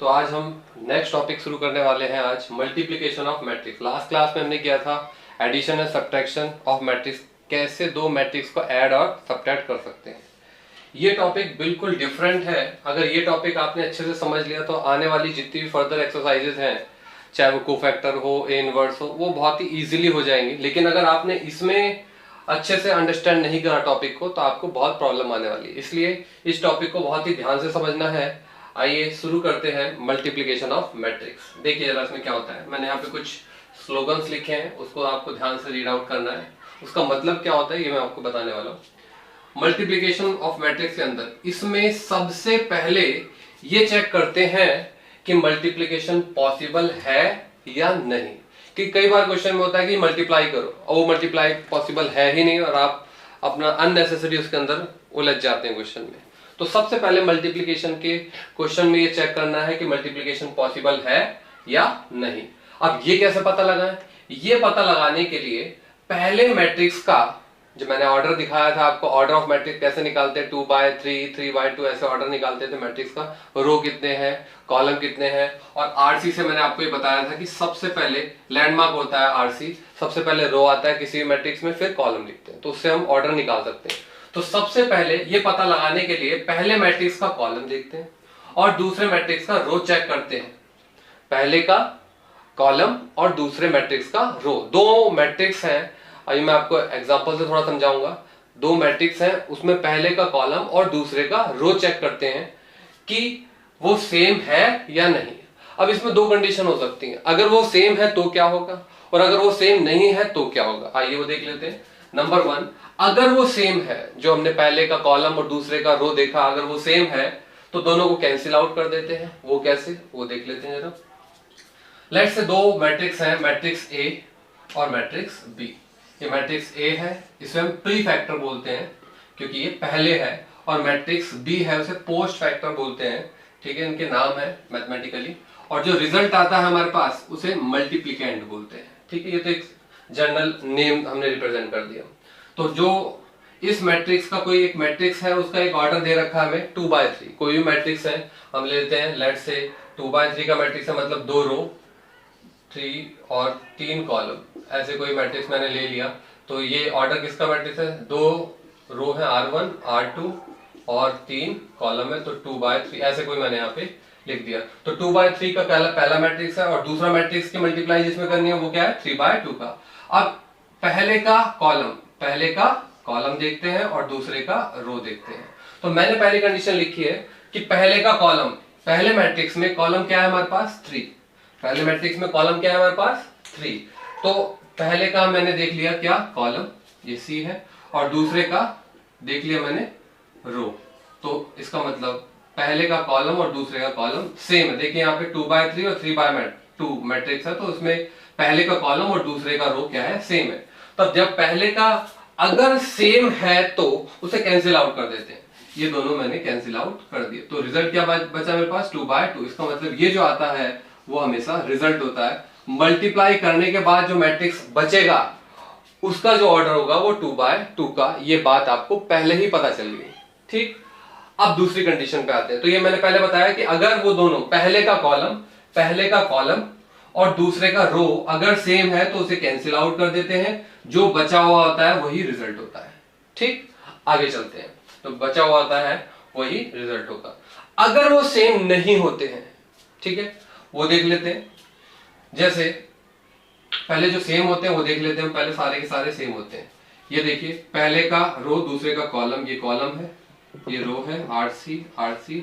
तो आज हम नेक्स्ट टॉपिक शुरू करने वाले हैं। आज multiplication of matrix. Last class में हमने किया था addition and subtraction of matrix, कैसे दो मैट्रिक्स को ऐड और सब्ट्रैक्ट कर सकते हैं। ये टॉपिक बिल्कुल डिफरेंट है। अगर ये टॉपिक आपने अच्छे से समझ लिया तो आने वाली जितनी भी फर्दर एक्सरसाइजेज हैं, चाहे वो कोफैक्टर हो, ए इनवर्स हो, वो बहुत ही इजीली हो जाएंगी। लेकिन अगर आपने इसमें अच्छे से अंडरस्टैंड नहीं करा टॉपिक को तो आपको बहुत प्रॉब्लम आने वाली है। इसलिए इस टॉपिक को बहुत ही ध्यान से समझना है। आइए शुरू करते हैं मल्टीप्लिकेशन ऑफ मैट्रिक्स। देखिए जरा इसमें क्या होता है। मैंने यहाँ पे कुछ स्लोगन्स लिखे हैं, उसको आपको ध्यान से रीड आउट करना है। उसका मतलब क्या होता है ये मैं आपको बताने वाला हूँ। मल्टीप्लिकेशन ऑफ मैट्रिक्स के अंदर इसमें सबसे पहले ये चेक करते हैं कि मल्टीप्लिकेशन पॉसिबल है या नहीं। कि कई बार क्वेश्चन में होता है कि मल्टीप्लाई करो और वो मल्टीप्लाई पॉसिबल है ही नहीं और आप अपना अननेसेसरी उसके अंदर उलझ जाते हैं क्वेश्चन में। तो सबसे पहले मल्टीप्लिकेशन के क्वेश्चन में ये चेक करना है कि मल्टीप्लिकेशन पॉसिबल है या नहीं। अब ये कैसे पता लगाएं? ये पता लगाने के लिए पहले मैट्रिक्स का जो मैंने ऑर्डर दिखाया था आपको, ऑर्डर ऑफ मैट्रिक्स कैसे निकालते हैं, 2/3, 3/2 ऐसे ऑर्डर निकालते थे मैट्रिक्स का। रो कितने हैं, कॉलम कितने हैं, और आरसी से मैंने आपको ये बताया था कि सबसे पहले लैंडमार्क होता है आरसी, सबसे पहले रो आता है किसी भी मैट्रिक्स में, फिर कॉलम लिखते हैं, तो उससे हम ऑर्डर निकाल सकते हैं। तो सबसे पहले ये पता लगाने के लिए पहले मैट्रिक्स का कॉलम देखते हैं और दूसरे मैट्रिक्स का रो चेक करते हैं। पहले का कॉलम और दूसरे मैट्रिक्स का रो, दो मैट्रिक्स हैं। अभी मैं आपको एग्जांपल से थोड़ा समझाऊंगा। दो मैट्रिक्स हैं, उसमें पहले का कॉलम और दूसरे का रो चेक करते हैं कि वो सेम है या नहीं। अब इसमें दो कंडीशन हो सकती हैं। अगर वो सेम है तो क्या होगा और अगर वो सेम नहीं है तो क्या होगा। आइए वो देख लेते हैं। नंबर 1, अगर वो सेम है, जो हमने पहले का कॉलम और दूसरे का रो देखा, अगर वो सेम है तो दोनों को कैंसिल आउट कर देते हैं। वो कैसे, वो देख लेते हैं जरा। लेट्स से दो मैट्रिक्स हैं, मैट्रिक्स ए और मैट्रिक्स बी। ये मैट्रिक्स ए है, इसे हम प्री फैक्टर बोलते हैं क्योंकि ये पहले है, और मैट्रिक्स बी है उसे पोस्ट फैक्टर बोलते हैं। ठीक है, इनके नाम है मैथमेटिकली। और जो रिजल्ट आता है हमारे पास उसे मल्टीप्लिकेंड बोलते हैं। ठीक है, ये तो एक जनरल नेम हमने रिप्रेजेंट कर दिया। तो जो इस मैट्रिक्स का कोई एक मैट्रिक्स है, उसका एक ऑर्डर दे रखा है हमें 2/3। कोई भी मैट्रिक्स है हम लेते हैं, लेट्स से 2/3 का मैट्रिक्स है, मतलब 2 रो, 3 और 3 कॉलम, ऐसे कोई मैट्रिक्स मैंने ले लिया। तो ये ऑर्डर किसका मैट्रिक्स है? 2 रो है, R1 R2 और 3 कॉलम है, तो 2/3 ऐसे कोई मैंने यहाँ पे लिख दिया। तो 2/3 का पहला मैट्रिक्स है और दूसरा मैट्रिक्स की मल्टीप्लाई जिसमें करनी है वो क्या है? 3/2 का। अब पहले का कॉलम देखते हैं और दूसरे का रो देखते हैं। तो मैंने पहली कंडीशन लिखी है कि पहले का कॉलम, पहले मैट्रिक्स में कॉलम क्या है हमारे पास? 3। पहले मैट्रिक्स में कॉलम क्या है हमारे पास? 3। तो पहले का मैंने देख लिया क्या? कॉलम, ये सी है, और दूसरे का देख लिया मैंने रो। तो इसका मतलब पहले का कॉलम और दूसरे का कॉलम सेम है। देखिए यहाँ पे 2/3 और 3/2 मैट्रिक्स है, तो उसमें पहले का कॉलम और दूसरे का रो क्या है? सेम है। तब जब पहले का अगर सेम है तो उसे कैंसिल आउट कर देते हैं। ये दोनों मैंने कैंसिल आउट कर दिए, तो रिजल्ट क्या बचा मेरे पास? 2/2। इसका मतलब ये जो आता है वो हमेशा रिजल्ट होता है। मल्टीप्लाई करने के बाद जो मैट्रिक्स बचेगा उसका जो ऑर्डर होगा वो 2/2 का। ये बात आपको पहले ही पता चल गई। ठीक, अब दूसरी कंडीशन पे आते हैं। तो ये मैंने पहले बताया कि अगर वो दोनों पहले का कॉलम और दूसरे का रो अगर सेम है तो उसे कैंसिल आउट कर देते हैं। जो बचा हुआ होता है वही रिजल्ट होता है। ठीक, आगे चलते हैं। तो बचा हुआ होता है वही रिजल्ट होगा। अगर वो सेम नहीं होते हैं, ठीक है, वो देख लेते हैं। जैसे पहले जो सेम होते हैं वो देख लेते हैं। पहले सारे के सारे सेम होते हैं। ये देखिए, पहले का रो दूसरे का कॉलम, ये कॉलम है, ये रो है, RC।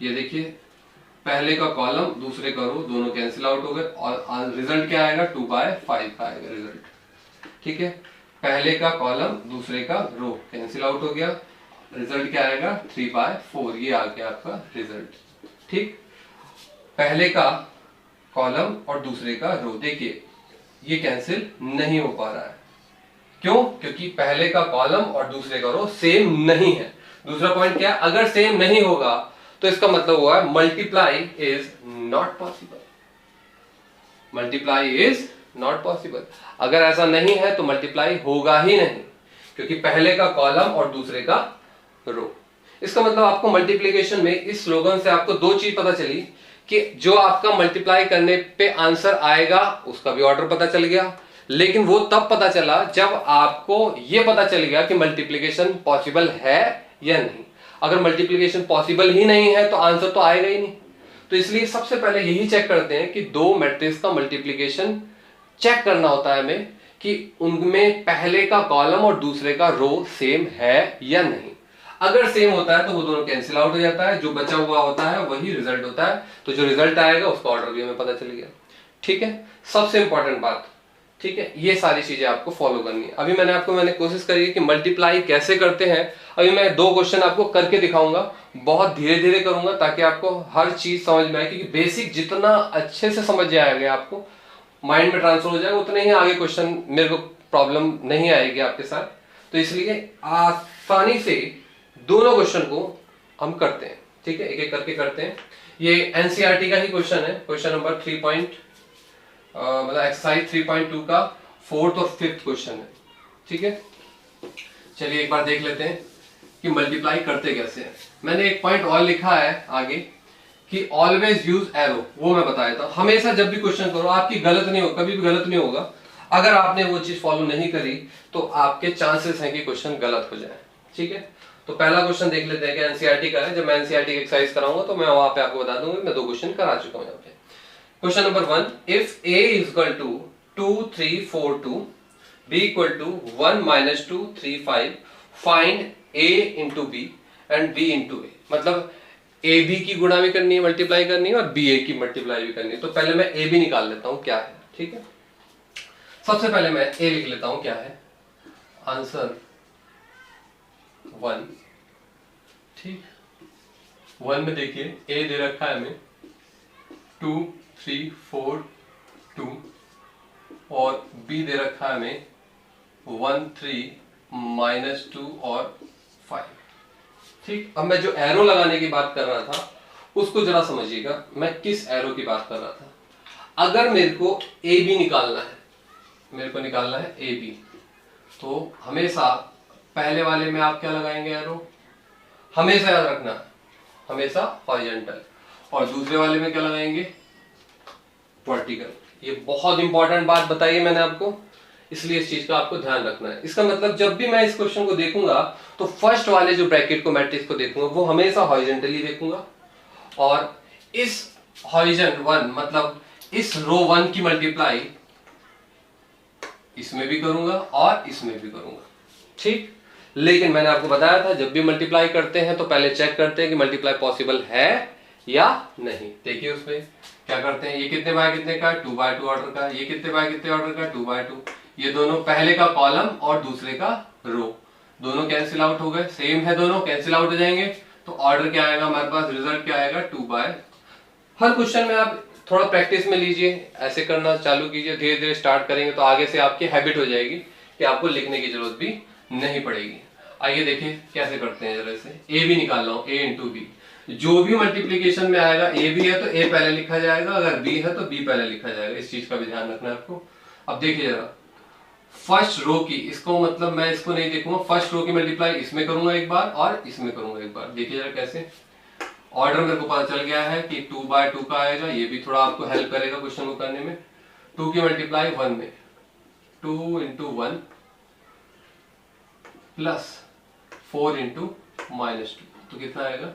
ये देखिए पहले का कॉलम दूसरे का रो, दोनों कैंसिल आउट हो गए और रिजल्ट क्या आएगा? 2/5 का आएगा रिजल्ट। ठीक है, पहले का कॉलम दूसरे का रो कैंसिल आउट हो गया, रिजल्ट क्या आएगा? 3/4। ये आ गया आपका रिजल्ट। ठीक, पहले का कॉलम और दूसरे का रो, देखिए ये कैंसिल नहीं हो पा रहा है। क्यों? क्योंकि पहले का कॉलम और दूसरे का रो सेम नहीं है। दूसरा पॉइंट क्या है? अगर सेम नहीं होगा तो इसका मतलब हुआ है multiply is not possible. Multiply is not possible. अगर ऐसा नहीं है तो मल्टीप्लाई होगा ही नहीं, क्योंकि पहले का कॉलम और दूसरे का रो। इसका मतलब आपको मल्टीप्लिकेशन में इस स्लोगन से आपको दो चीज पता चली कि जो आपका मल्टीप्लाई करने पे आंसर आएगा उसका भी ऑर्डर पता चल गया, लेकिन वो तब पता चला जब आपको ये पता चल गया कि मल्टीप्लिकेशन पॉसिबल है या नहीं। अगर मल्टीप्लिकेशन पॉसिबल ही नहीं है तो आंसर तो आएगा ही नहीं। तो इसलिए सबसे पहले यही चेक करते हैं कि दो मैट्रिक्स का मल्टीप्लिकेशन चेक करना होता है हमें कि उनमें पहले का कॉलम और दूसरे का रो सेम है या नहीं। अगर सेम होता है तो वो दोनों कैंसिल आउट हो जाता है, जो बचा हुआ होता है वही रिजल्ट होता है। तो जो रिजल्ट आएगा उसका ऑर्डर भी हमें पता चल गया। ठीक है, सबसे इंपॉर्टेंट बात। ठीक है, ये सारी चीजें आपको फॉलो करनी है। अभी मैंने कोशिश करी है कि मल्टीप्लाई कैसे करते हैं। अभी मैं 2 क्वेश्चन आपको करके दिखाऊंगा, बहुत धीरे धीरे करूंगा ताकि आपको हर चीज समझ में आए, क्योंकि बेसिक जितना अच्छे से समझ जाएगा आपको माइंड में ट्रांसफर हो जाएगा, उतने ही आगे क्वेश्चन मेरे को प्रॉब्लम नहीं आएगी आपके साथ। तो इसलिए आसानी से दोनों क्वेश्चन को हम करते हैं। ठीक है, एक एक करके करते हैं। ये एनसीईआरटी का ही क्वेश्चन है, क्वेश्चन नंबर 3 मतलब एक्सरसाइज 3.2 का 4th और 5th क्वेश्चन है। ठीक है, चलिए एक बार देख लेते हैं कि मल्टीप्लाई करते कैसे हैं। मैंने एक पॉइंट और लिखा है आगे कि ऑलवेज यूज एरो, वो मैं बताया था। हमेशा जब भी क्वेश्चन करो आपकी गलत नहीं हो, कभी भी गलत नहीं होगा। अगर आपने वो चीज फॉलो नहीं करी तो आपके चांसेस हैं कि क्वेश्चन गलत हो जाए। ठीक है, तो पहला क्वेश्चन देख लेते हैं कि एनसीईआरटी का है। जब मैं एनसीईआरटी की एक्सरसाइज कराऊंगा तो मैं वहां पे आपको बता दूंगा। मैं 2 क्वेश्चन करा चुका हूं यहाँ पे। Question number 1, if a equal to 2 3 4 2, b equal to 1 - 2 3 5, find a into b and b into a। मतलब a b की गुणा भी करनी है, मल्टीप्लाई करनी है, और b a की मल्टीप्लाई भी करनी है। तो पहले मैं a b निकाल लेता हूं क्या है। ठीक है, सबसे पहले मैं a लिख लेता हूं क्या है आंसर 1। ठीक, 1 में देखिए a दे रखा है हमें 2 3 4 2 और b दे रखा है हमें 1 3 - 2 और 5। ठीक, अब मैं जो एरो लगाने की बात कर रहा था उसको जरा समझिएगा, मैं किस एरो की बात कर रहा था। अगर मेरे को ए बी निकालना है, मेरे को निकालना है ए बी, तो हमेशा पहले वाले में आप क्या लगाएंगे एरो, हमेशा याद रखना हमेशा हॉरिजॉन्टल, और दूसरे वाले में क्या लगाएंगे वर्टिकल। ये बहुत इंपॉर्टेंट बात बताई है मैंने आपको, इसलिए इस चीज का आपको ध्यान रखना है। इसका मतलब जब भी मैं इस क्वेश्चन को देखूंगा तो फर्स्ट वाले जो ब्रैकेट को मैट्रिक्स को देखूंगा वो हमेशा हॉरिजॉन्टली देखूंगा, और इस हॉरिजॉन 1 मतलब इस रो 1 की मल्टीप्लाई इसमें भी करूंगा और इसमें भी करूंगा। ठीक, लेकिन मैंने आपको बताया था जब भी मल्टीप्लाई करते हैं तो पहले चेक करते हैं कि मल्टीप्लाई पॉसिबल है या नहीं। देखिए उसमें क्या करते हैं, ये कितने बाय कितने का 2 बाय 2 ऑर्डर का, ये कितने बाय कितने ऑर्डर का 2 बाय 2। ये दोनों पहले का कॉलम और दूसरे का रो, दोनों कैंसिल आउट हो गए, सेम है दोनों, कैंसिल आउट हो जाएंगे। तो ऑर्डर क्या आएगा हमारे पास, रिजल्ट क्या आएगा 2 बाय। हर क्वेश्चन में आप थोड़ा प्रैक्टिस में लीजिए, ऐसे करना चालू कीजिए, धीरे धीरे स्टार्ट करेंगे तो आगे से आपकी हैबिट हो जाएगी कि आपको लिखने की जरूरत भी नहीं पड़ेगी। आइए देखिए कैसे करते हैं। जरा से ए भी निकाल रहा हूं, ए इंटू बी। जो भी मल्टीप्लीकेशन में आएगा ए बी है तो ए पहले लिखा जाएगा, अगर बी है तो बी पहले लिखा जाएगा। इस चीज का भी ध्यान रखना है आपको। अब देखिए जरा फर्स्ट रो की, इसको मतलब मैं इसको नहीं देखूंगा, फर्स्ट रो की मल्टीप्लाई इसमें करूंगा एक बार और इसमें करूंगा एक बार। देखिए जरा कैसे ऑर्डर मेरे को पता चल गया है कि 2 बाय 2 का आएगा। ये भी थोड़ा आपको हेल्प करेगा क्वेश्चन को करने में। 2 की मल्टीप्लाई 1 में, 2 इंटू 1 प्लस 4 इंटू -2, तो कितना आएगा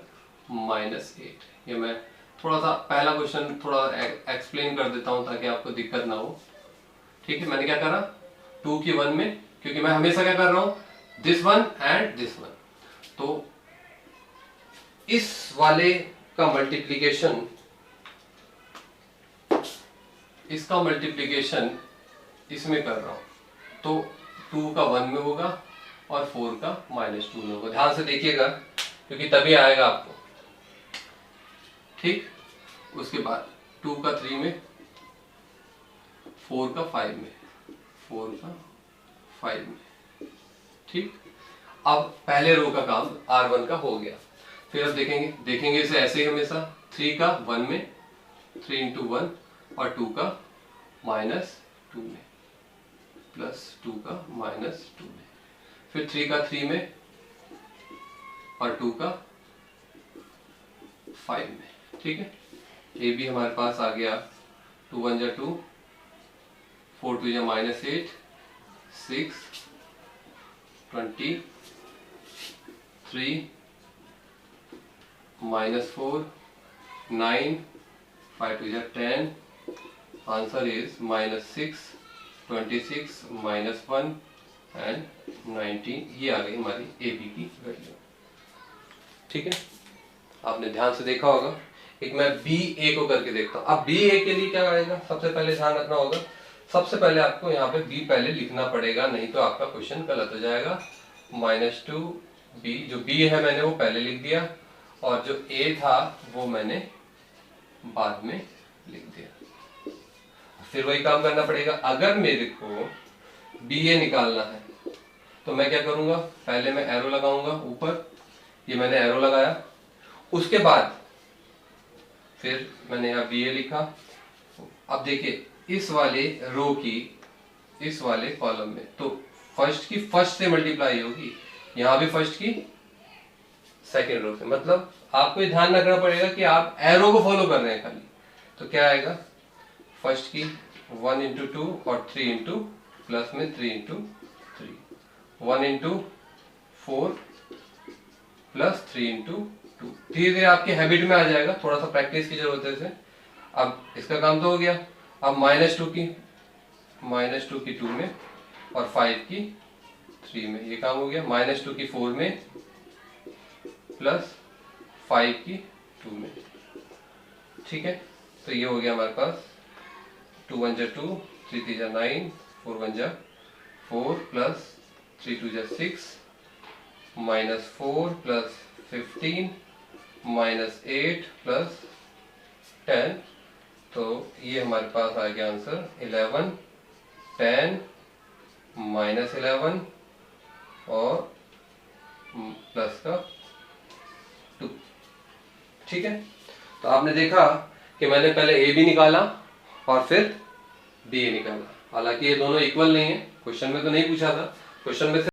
-8। ये मैं थोड़ा सा पहला क्वेश्चन थोड़ा एक्सप्लेन कर देता हूं ताकि आपको दिक्कत ना हो। ठीक है, मैंने क्या करा 2 की 1 में, क्योंकि मैं हमेशा क्या कर रहा हूं this one and this one, तो इस वाले का मल्टीप्लिकेशन, इसका मल्टीप्लिकेशन इसमें कर रहा हूं, तो 2 का 1 में होगा और 4 का -2 में होगा। ध्यान से देखिएगा क्योंकि तभी आएगा आपको। ठीक, उसके बाद 2 का 3 में, 4 का 5 में, 4 का 5 में। ठीक, अब पहले रो का काम R1 का हो गया। फिर अब देखेंगे इसे ऐसे ही हमेशा 3 का 1 में, 3 इंटू 1 और 2 का -2 में प्लस 2 का -2 में, फिर 3 का 3 में और 2 का 5 में। ठीक है, ए बी हमारे पास आ गया 2 1 जा 2, 4 2 जा -8, 6 20, 3 -4, 9, 5 2 जा 10. Answer is -6, 26, -1 and 19. ये आ गई हमारी ए बी की वैल्यू। ठीक है, आपने ध्यान से देखा होगा। एक मैं बी ए को करके देखता हूँ। अब बी ए के लिए क्या आएगा, सबसे पहले ध्यान रखना होगा, सबसे पहले आपको यहाँ पे बी पहले लिखना पड़ेगा, नहीं तो आपका क्वेश्चन गलत हो जाएगा। -2 बी, जो बी है मैंने वो पहले लिख दिया, और जो ए था वो मैंने बाद में लिख दिया। फिर वही काम करना पड़ेगा। अगर मेरे को बी ए निकालना है तो मैं क्या करूंगा, पहले मैं एरो लगाऊंगा ऊपर, ये मैंने एरो लगाया, उसके बाद फिर मैंने यहाँ बी ए लिखा। अब देखिए इस वाले रो की इस वाले कॉलम में तो फर्स्ट की फर्स्ट से मल्टीप्लाई होगी, यहाँ भी फर्स्ट की सेकेंड रो से, मतलब आपको ध्यान रखना पड़ेगा कि आप एरो को फॉलो कर रहे हैं खाली। तो क्या आएगा, फर्स्ट की 1 into 2 और 3 into प्लस में 3 into 3, 1 into 4 प्लस 3 into 2। धीरे धीरे आपकी हैबिट में आ जाएगा, थोड़ा सा प्रैक्टिस की जरूरत है इसे। अब इसका काम तो हो गया। अब -2 की 2 में और 5 की 3 में, ये काम हो गया। -2 की 4 में प्लस 5 की 2 में। ठीक है, तो ये हो गया हमारे पास 2 1 जा 2, 3 3 जा 9, 4 1 जा 4 प्लस 3 2 जा 6, -4 प्लस 15 -8 प्लस 10। तो ये हमारे पास आ गया आंसर 11, 10 -11 और प्लस का 2। ठीक है, तो आपने देखा कि मैंने पहले ए बी निकाला और फिर बी ए निकाला। हालांकि ये दोनों इक्वल नहीं है, क्वेश्चन में तो नहीं पूछा था, क्वेश्चन में